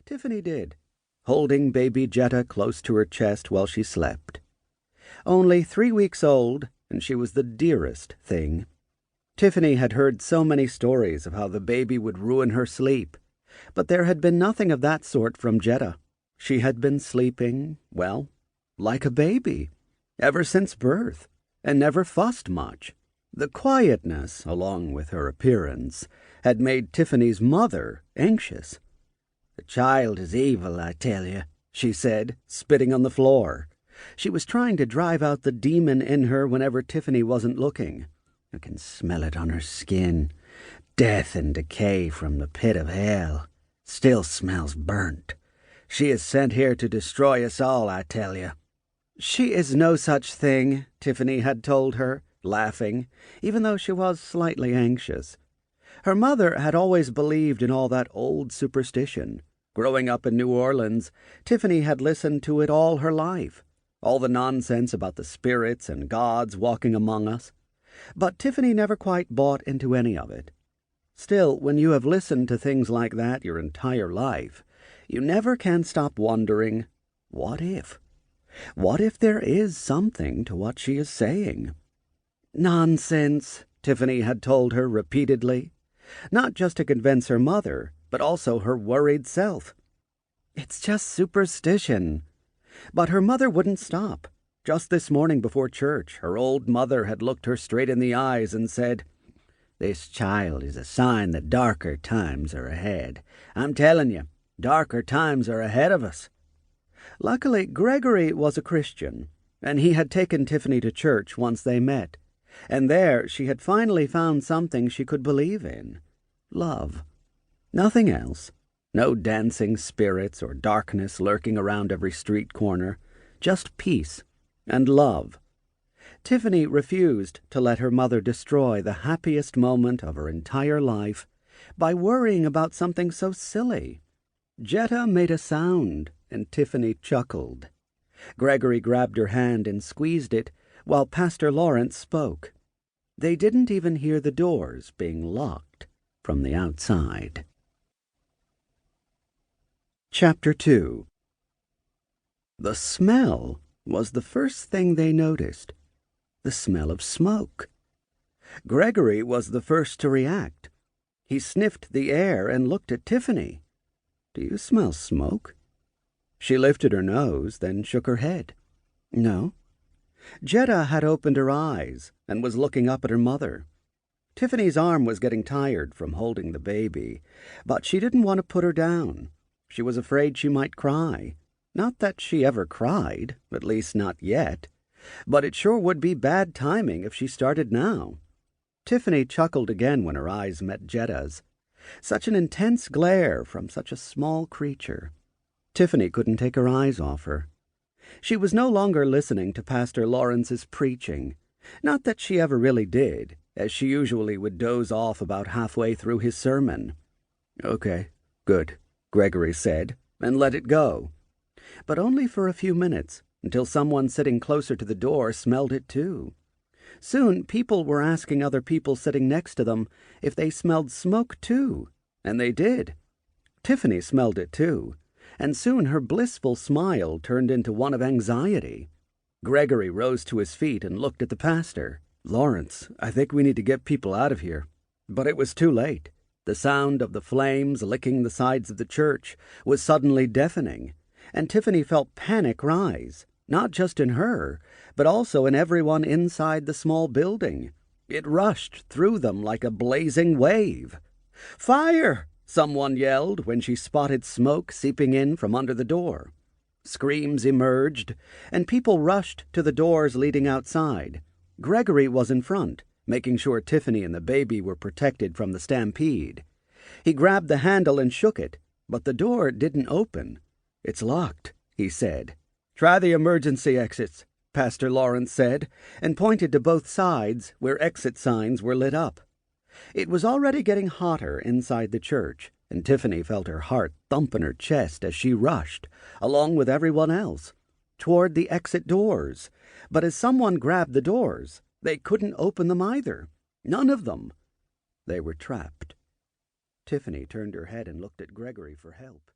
Tiffany did, holding baby Jetta close to her chest while she slept. Only 3 weeks old, and she was the dearest thing. Tiffany had heard so many stories of how the baby would ruin her sleep, but there had been nothing of that sort from Jetta. She had been sleeping, well, like a baby, ever since birth, and never fussed much. The quietness, along with her appearance, had made Tiffany's mother anxious. "The child is evil, I tell you," she said, spitting on the floor. She was trying to drive out the demon in her whenever Tiffany wasn't looking. "I can smell it on her skin. Death and decay from the pit of hell. Still smells burnt. She is sent here to destroy us all, I tell you." "She is no such thing," Tiffany had told her, laughing, even though she was slightly anxious. Her mother had always believed in all that old superstition. Growing up in New Orleans, Tiffany had listened to it all her life, all the nonsense about the spirits and gods walking among us. But Tiffany never quite bought into any of it. Still, when you have listened to things like that your entire life, you never can stop wondering, what if? What if there is something to what she is saying? "Nonsense," Tiffany had told her repeatedly, not just to convince her mother, but also her worried self. "It's just superstition." But her mother wouldn't stop. Just this morning before church, her old mother had looked her straight in the eyes and said, "This child is a sign that darker times are ahead. I'm telling you, darker times are ahead of us." Luckily, Gregory was a Christian, and he had taken Tiffany to church once they met, and there she had finally found something she could believe in: love. Nothing else. No dancing spirits or darkness lurking around every street corner. Just peace and love. Tiffany refused to let her mother destroy the happiest moment of her entire life by worrying about something so silly. Jetta made a sound, and Tiffany chuckled. Gregory grabbed her hand and squeezed it while Pastor Lawrence spoke. They didn't even hear the doors being locked from the outside. Chapter 2. The smell was the first thing they noticed. The smell of smoke. Gregory was the first to react. He sniffed the air and looked at Tiffany. "Do you smell smoke?" She lifted her nose, then shook her head. "No." Jetta had opened her eyes and was looking up at her mother. Tiffany's arm was getting tired from holding the baby, but she didn't want to put her down. She was afraid she might cry. Not that she ever cried, at least not yet, but it sure would be bad timing if she started now. Tiffany chuckled again when her eyes met Jetta's. Such an intense glare from such a small creature. Tiffany couldn't take her eyes off her. She was no longer listening to Pastor Lawrence's preaching. Not that she ever really did, as she usually would doze off about halfway through his sermon. "Okay, good," Gregory said, and let it go. But only for a few minutes, until someone sitting closer to the door smelled it too. Soon people were asking other people sitting next to them if they smelled smoke too, and they did. Tiffany smelled it too, and soon her blissful smile turned into one of anxiety. Gregory rose to his feet and looked at the pastor. "Lawrence, I think we need to get people out of here." But it was too late. The sound of the flames licking the sides of the church was suddenly deafening, and Tiffany felt panic rise, not just in her, but also in everyone inside the small building. It rushed through them like a blazing wave. "Fire!" someone yelled when she spotted smoke seeping in from under the door. Screams emerged, and people rushed to the doors leading outside. Gregory was in front, making sure Tiffany and the baby were protected from the stampede. He grabbed the handle and shook it, but the door didn't open. "It's locked," he said. "Try the emergency exits," Pastor Lawrence said, and pointed to both sides where exit signs were lit up. It was already getting hotter inside the church, and Tiffany felt her heart thump in her chest as she rushed, along with everyone else, toward the exit doors. But as someone grabbed the doors, they couldn't open them either. None of them. They were trapped. Tiffany turned her head and looked at Gregory for help.